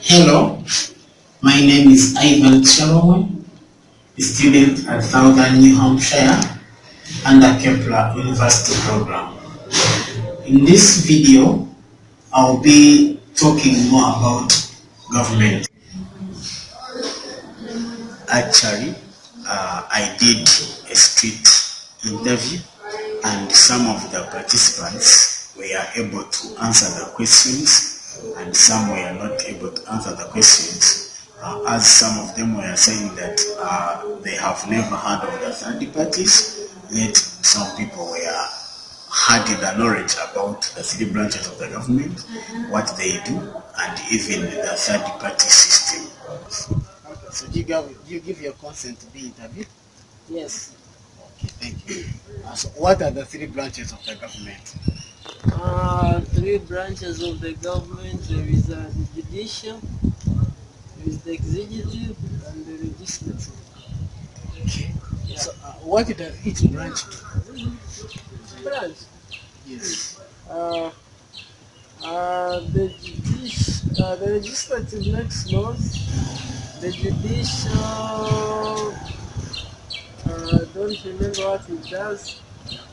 Hello, my name is Ivan Chalomwe, a student at Southern New Hampshire under Kepler University program. In this video, I'll be talking more about government. Actually, I did a street interview and some of the participants were able to answer the questions and some were not able to answer the questions. As some of them were saying that they have never heard of the third parties, yet some people were had the knowledge about the three branches of the government, what they do, and even the third party system. So do you give your consent to be interviewed? Yes. Okay, thank you. So what are the three branches of the government? Three branches of the government. There is the judicial, there is the executive, and the legislative. Okay. So what does each branch do? Branch. Yes. The legislative makes laws. The judicial, don't remember what it does,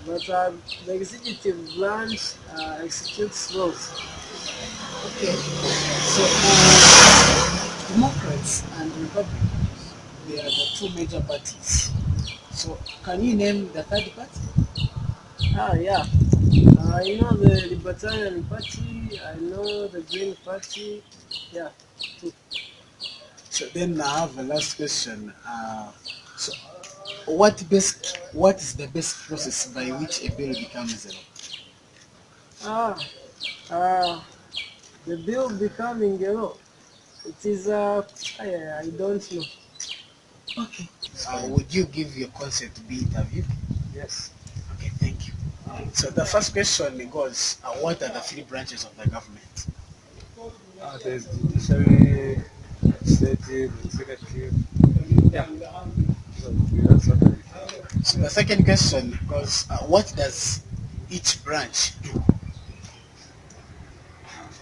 but the executive branch executes laws. Okay. So Democrats and Republicans, they are the two major parties. So can you name the third party? Yeah. I know the Libertarian Party, I know the Green Party, yeah. So then I have a last question. So what is the best process by which a bill becomes a law? The bill becoming a law. It is, I don't know. Okay. Would you give your consent to be interviewed? Yes. Okay, thank you. So the first question goes, what are the three branches of the government? There's judiciary, legislative, executive. Yeah. So the second question goes, what does each branch do?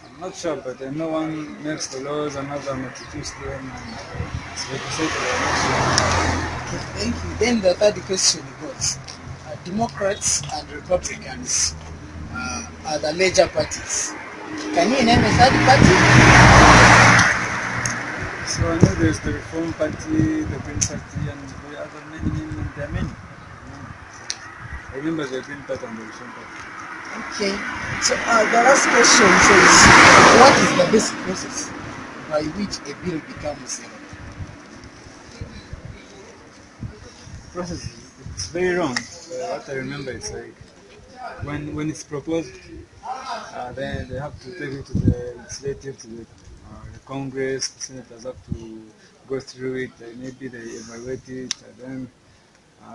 I'm not sure, but I know one makes the laws, another executes them, and legislative. Okay, thank you. Then the third question goes, Democrats and Republicans are the major parties. Can you name a third party? So I know there's the Reform Party, the Green Party, and the other many, there are many. I remember the Green Party and the Reform Party. Okay. So the last question says, what is the best process by which a bill becomes a law? Process, it's very wrong. What I remember is like when it's proposed, then they have to take it to the legislative, to the Congress. The senators have to go through it. Maybe they evaluate it, and then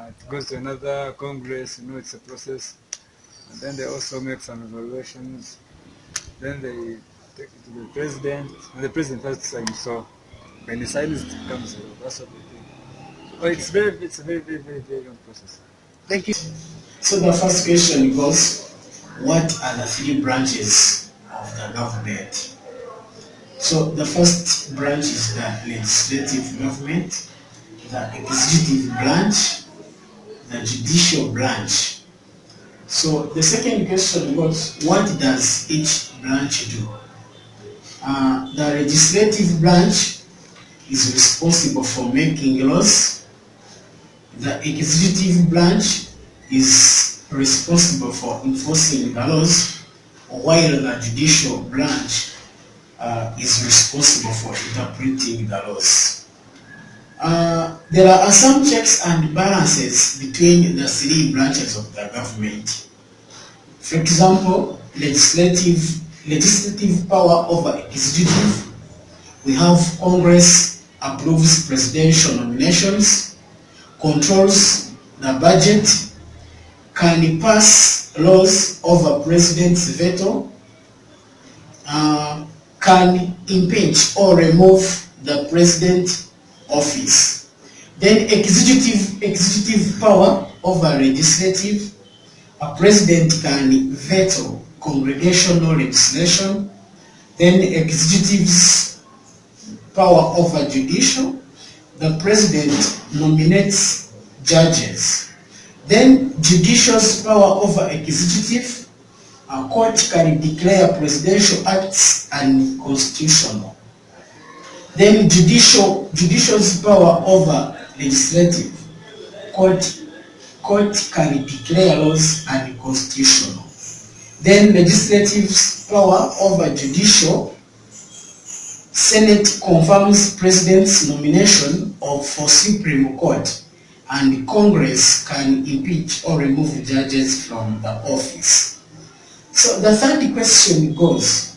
it goes to another Congress. It's a process. And then they also make some evaluations. Then they take it to the president, and the president has to sign. So when he signs, it becomes a law. That's what they do. Oh, it's a very long process. Thank you. So the first question goes, what are the three branches of the government? So the first branch is the legislative government, the executive branch, the judicial branch. So the second question goes, what does each branch do? The legislative branch is responsible for making laws. The executive branch is responsible for enforcing the laws, while the judicial branch is responsible for interpreting the laws. There are some checks and balances between the three branches of the government. For example, legislative power over executive. We have Congress approves presidential nominations, controls the budget, can pass laws over president's veto, can impeach or remove the president's office. Then executive power over legislative. A president can veto congregational legislation. Then executives power over judicial. The president nominates judges. Then judicial's power over executive. A court can declare presidential acts unconstitutional. Then judicial's power over legislative. Court can declare laws unconstitutional. Then legislative's power over judicial. Senate confirms president's nomination for Supreme Court, and Congress can impeach or remove judges from the office. So the third question goes,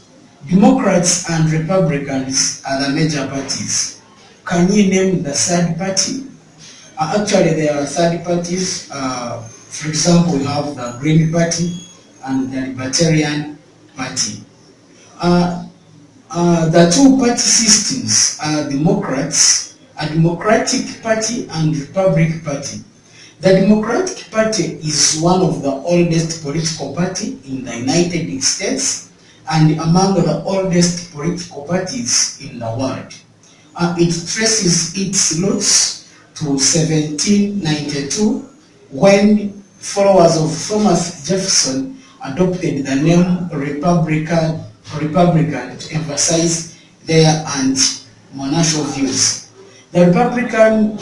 Democrats and Republicans are the major parties. Can you name the third party? Actually, there are third parties. For example, we have the Green Party and the Libertarian Party. The two party systems are Democrats, a Democratic Party and Republican Party. The Democratic Party is one of the oldest political party in the United States and among the oldest political parties in the world. It traces its roots to 1792 when followers of Thomas Jefferson adopted the name Republican to emphasize their anti-monarchical views. The Republican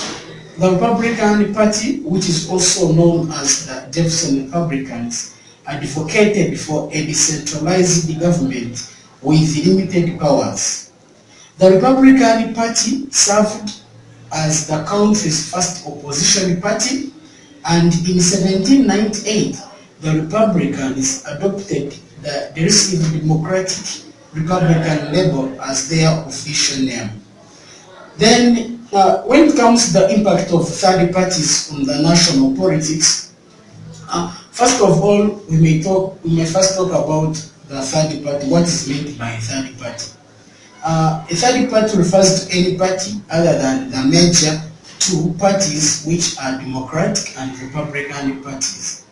Party, which is also known as the Jefferson Republicans, advocated for a decentralized government with limited powers. The Republican Party served as the country's first opposition party, and in 1798, the Republicans adopted the Derisive Democratic Republican label as their official name. Then, when it comes to the impact of third parties on the national politics, first of all, we may first talk about the third party. What is meant by third party? A third party refers to any party other than the major two parties, which are Democratic and Republican parties.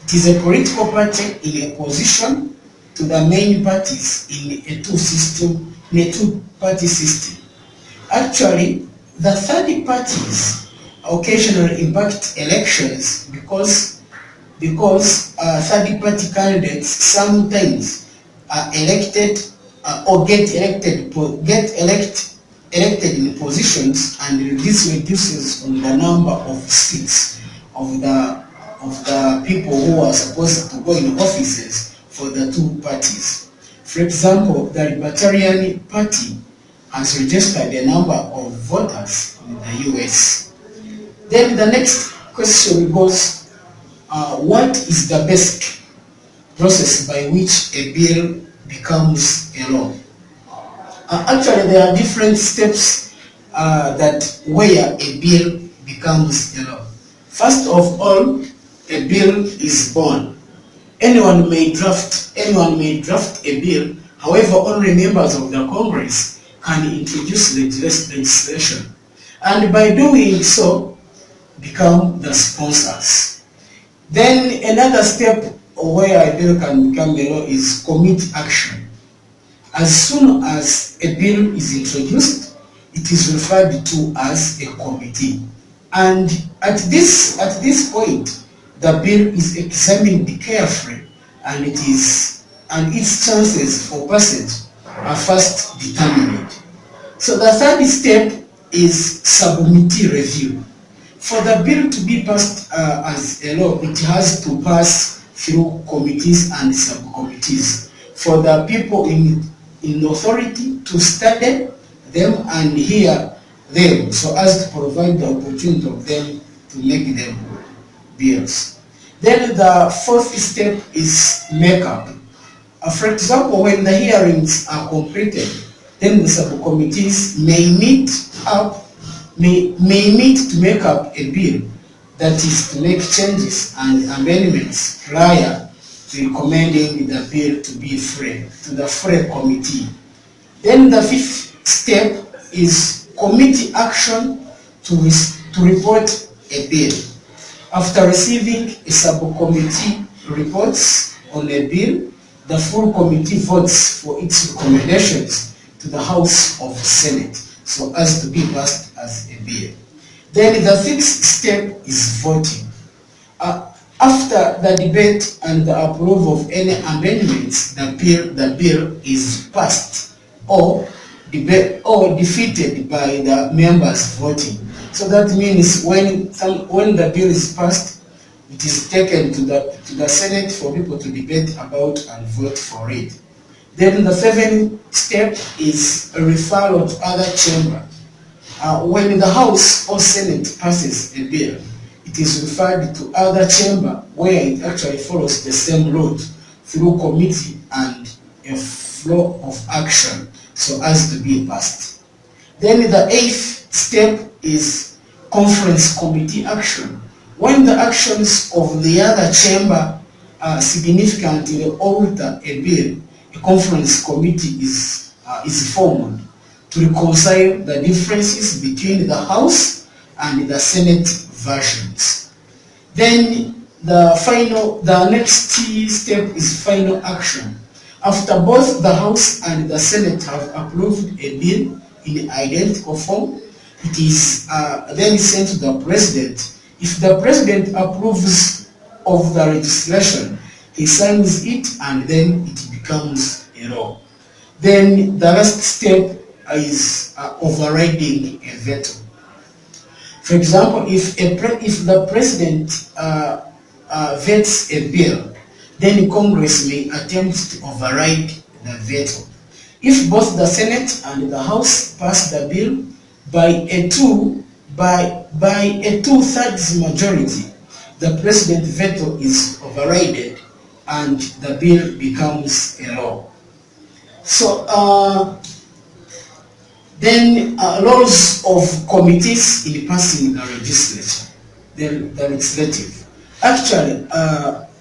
It is a political party in opposition to the main parties in a two-party system. Actually, the third parties occasionally impact elections because third party candidates sometimes are elected or get elected in positions, and this reduces on the number of seats of the people who are supposed to go in offices for the two parties. For example, the Libertarian Party has registered a number of voters in the US. Then the next question goes, what is the basic process by which a bill becomes a law? Actually, there are different steps where a bill becomes a law. First of all, a bill is born. Anyone may draft a bill. However, only members of the Congress can introduce legislation, and by doing so, become the sponsors. Then another step where a bill can become a law is committee action. As soon as a bill is introduced, it is referred to as a committee, and at this point, the bill is examined carefully, and its chances for passage are first determined. So the third step is subcommittee review. For the bill to be passed as a law, it has to pass through committees and subcommittees for the people in authority to study them and hear them, so as to provide the opportunity of them to make them bills. Then the fourth step is makeup. For example, when the hearings are completed, then the subcommittees may meet to make up a bill, that is to make changes and amendments prior to recommending the bill to be to the full committee. Then the fifth step is committee action to report a bill. After receiving a subcommittee reports on a bill, the full committee votes for its recommendations to the House of Senate. so as to be passed as a bill. Then the sixth step is voting. After the debate and the approval of any amendments, the bill is passed or defeated by the members voting. So that means when the bill is passed, it is taken to the Senate for people to debate about and vote for it. Then the seventh step is a referral to other chamber. When the House or Senate passes a bill, it is referred to other chamber where it actually follows the same route through committee and a flow of action so as to be passed. Then the eighth step is conference committee action. When the actions of the other chamber significantly alter a bill, a conference committee is formed to reconcile the differences between the House and the Senate versions. Then the next step is final action. After both the House and the Senate have approved a bill in identical form, it is then sent to the President. If the President approves of the legislation, he signs it and then it becomes a law. Then the last step is overriding a veto. For example, if the President vets a bill, then Congress may attempt to override the veto. If both the Senate and the House pass the bill by a two-thirds majority, the President's veto is overridden and the bill becomes a law. So then roles of committees in passing the legislature, the legislative. Actually,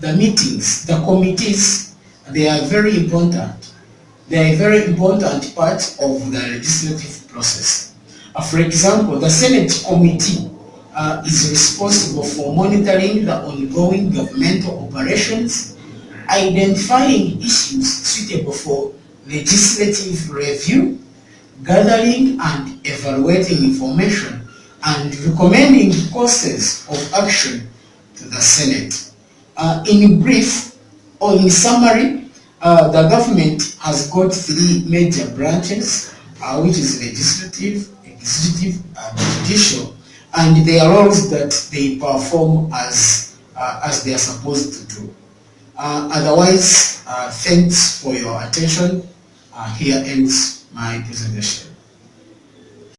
the meetings, the committees, they are very important. They are a very important part of the legislative process. For example, the Senate committee is responsible for monitoring the ongoing governmental operations, identifying issues suitable for legislative review, gathering and evaluating information, and recommending courses of action to the Senate. In brief, or in summary, the government has got three major branches, which is legislative, executive, and judicial, and they are roles that they perform as they are supposed to do. Otherwise, thanks for your attention. Here ends my presentation.